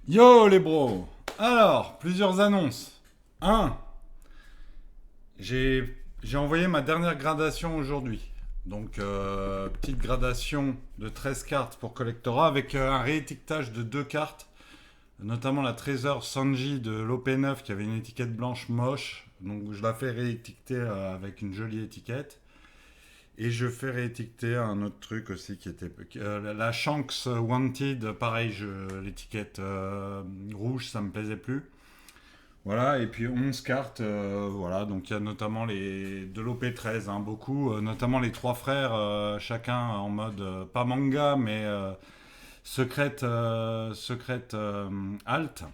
Yo les bros. Alors, plusieurs annonces. Un, j'ai envoyé ma dernière gradation aujourd'hui. Donc, petite gradation de 13 cartes pour Collectora avec un réétiquetage de deux cartes, notamment la Trésor Sanji de l'OP9 qui avait une étiquette blanche moche. Donc, je la fais réétiqueter avec une jolie étiquette. Et je fais réétiqueter un autre truc aussi qui était la Shanks Wanted, pareil, l'étiquette rouge, ça me plaisait plus. Voilà, et puis 11 cartes, voilà, donc il y a notamment les de l'OP13, hein, beaucoup, notamment les trois frères, chacun en mode, pas manga, mais secrète alt.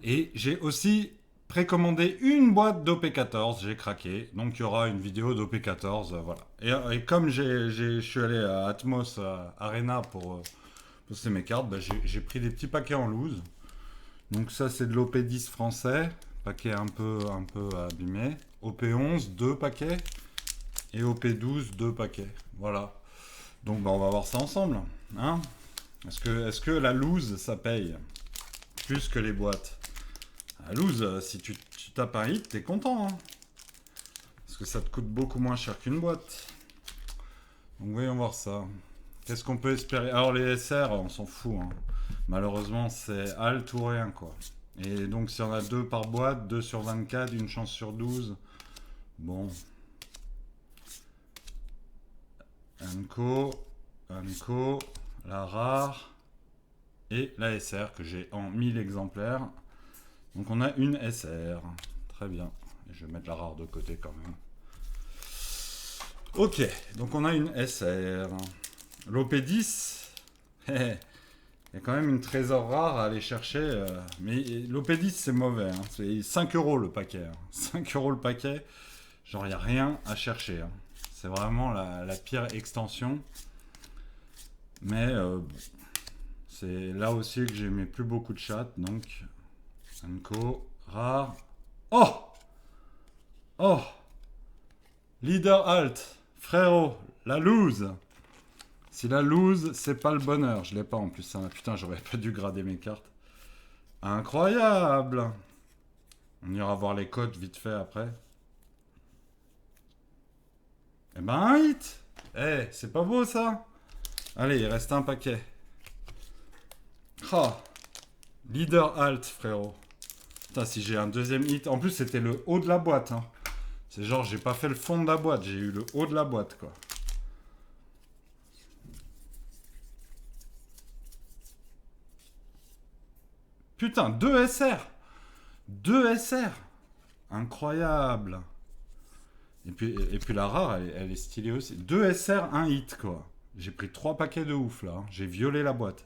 Et j'ai aussi précommandé une boîte d'OP14, j'ai craqué, donc il y aura une vidéo d'OP14, voilà. Et comme je suis allé à Atmos Arena pour poster mes cartes, bah, j'ai pris des petits paquets en loose. Donc ça c'est de l'OP10 français, paquet un peu abîmé. OP11, deux paquets. Et OP12, deux paquets. Voilà. Donc bah, on va voir ça ensemble. Hein, est-ce que la loose ça paye plus que les boîtes? La loose, si tu tapes un hit, t'es content. Hein, parce que ça te coûte beaucoup moins cher qu'une boîte. Donc voyons voir ça. Qu'est-ce qu'on peut espérer? Alors les SR, on s'en fout. Hein. Malheureusement, c'est alt ou rien, quoi. Et donc, si on a 2 par boîte, 2 sur 24, une chance sur 12. Bon. Anko, Anko, la rare et la SR que j'ai en 1000 exemplaires. Donc, on a une SR. Très bien. Et je vais mettre la rare de côté quand même. Ok, donc on a une SR. L'OP10. Il y a quand même une trésor rare à aller chercher. Mais l'OP10, c'est mauvais. Hein. C'est 5 euros le paquet. Hein. 5 euros le paquet. Genre, il n'y a rien à chercher. Hein. C'est vraiment la pire extension. Mais c'est là aussi que j'ai mis plus beaucoup de chats. Donc, Anko, rare. Oh! Oh! Leader alt. Frérot, la loose. Si la loose, c'est pas le bonheur. Je l'ai pas en plus. Hein. Putain, j'aurais pas dû grader mes cartes. Incroyable! On ira voir les codes vite fait après. Eh ben un hit! Eh, c'est pas beau ça? Allez, il reste un paquet. Ah! Leader alt, frérot. Putain, si j'ai un deuxième hit. En plus, c'était le haut de la boîte. Hein. C'est genre, j'ai pas fait le fond de la boîte, j'ai eu le haut de la boîte, quoi. Putain, 2 SR! 2 SR! Incroyable! Et puis la rare, elle est stylée aussi. 2 SR, un hit, quoi. J'ai pris 3 paquets de ouf, là. Hein. J'ai violé la boîte.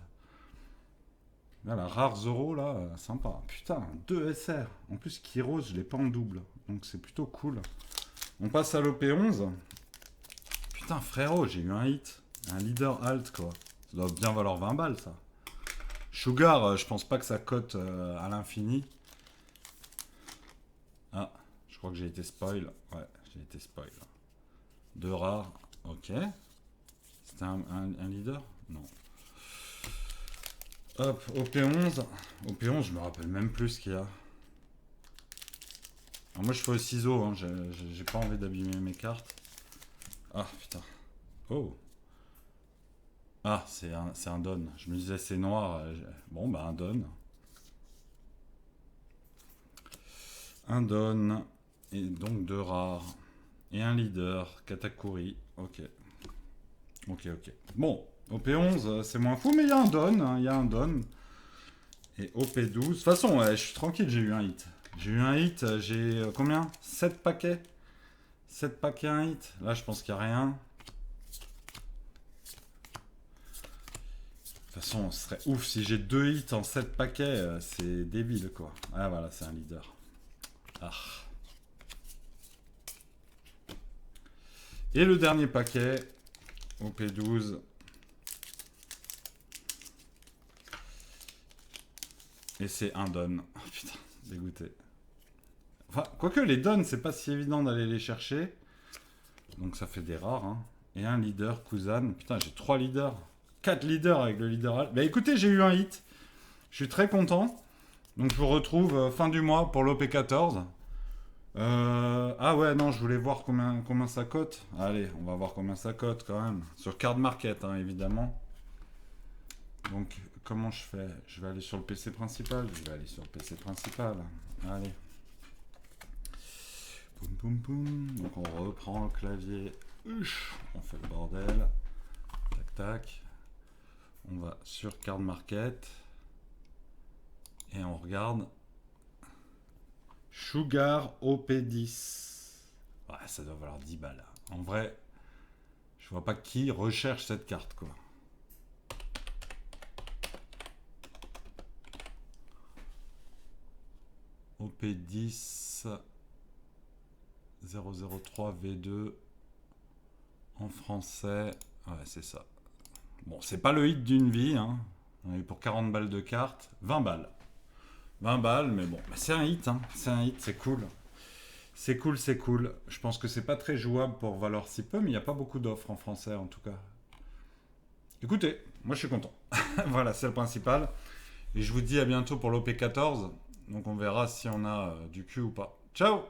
Là, la rare Zoro, là, sympa. Putain, 2 SR. En plus, Kyros, je l'ai pas en double. Donc c'est plutôt cool. On passe à l'OP11. Putain, frérot, j'ai eu un hit. Un leader alt, quoi. Ça doit bien valoir 20 balles, ça. Sugar, je pense pas que ça cote à l'infini. Ah, je crois que j'ai été spoil. Ouais, j'ai été spoil. Deux rares, ok. C'était un leader? Non. Hop, OP11. OP11, je me rappelle même plus ce qu'il y a. Alors moi je fais au ciseau, hein. J'ai pas envie d'abîmer mes cartes. Ah putain. Oh. Ah, c'est un don. Je me disais c'est noir. Bon bah un don. Un don. Et donc deux rares. Et un leader. Katakuri. Ok. Ok, ok. Bon, OP11, c'est moins fou, mais il y a un don. Hein, il y a un don. Et OP12. De toute façon, ouais, je suis tranquille, j'ai eu un hit. J'ai eu un hit, j'ai combien? 7 paquets. 7 paquets, un hit. Là, je pense qu'il n'y a rien. De toute façon, ce serait ouf si j'ai 2 hits en 7 paquets. C'est débile, quoi. Ah, voilà, c'est un leader. Ah. Et le dernier paquet, OP12. Et c'est un don. Oh, putain, dégoûté. Enfin, quoique les dons, c'est pas si évident d'aller les chercher. Donc ça fait des rares. Hein. Et un leader, Kuzan. Putain, j'ai 3 leaders. 4 leaders avec le leader. Bah écoutez, j'ai eu un hit. Je suis très content. Donc je vous retrouve fin du mois pour l'OP14. Ah ouais, non, je voulais voir combien ça cote. Allez, on va voir combien ça cote quand même. Sur Card Market, hein, évidemment. Donc, comment je fais? Je vais aller sur le PC principal. Je vais aller sur le PC principal. Allez. Poum poum poum. Donc, on reprend le clavier. On fait le bordel. Tac tac. On va sur Card Market. Et on regarde. Sugar OP10. Ouais, ça doit valoir 10 balles. En vrai, je vois pas qui recherche cette carte, quoi. OP10 003 V2 en français. Ouais, c'est ça. Bon, c'est pas le hit d'une vie, hein. On a eu pour 40 balles de carte, 20 balles. 20 balles, mais bon, bah, c'est un hit, hein. C'est un hit, c'est cool. C'est cool, c'est cool. Je pense que c'est pas très jouable pour valoir si peu, mais il n'y a pas beaucoup d'offres en français en tout cas. Écoutez, moi je suis content. Voilà, c'est le principal. Et je vous dis à bientôt pour l'OP14. Donc on verra si on a du cul ou pas. Ciao!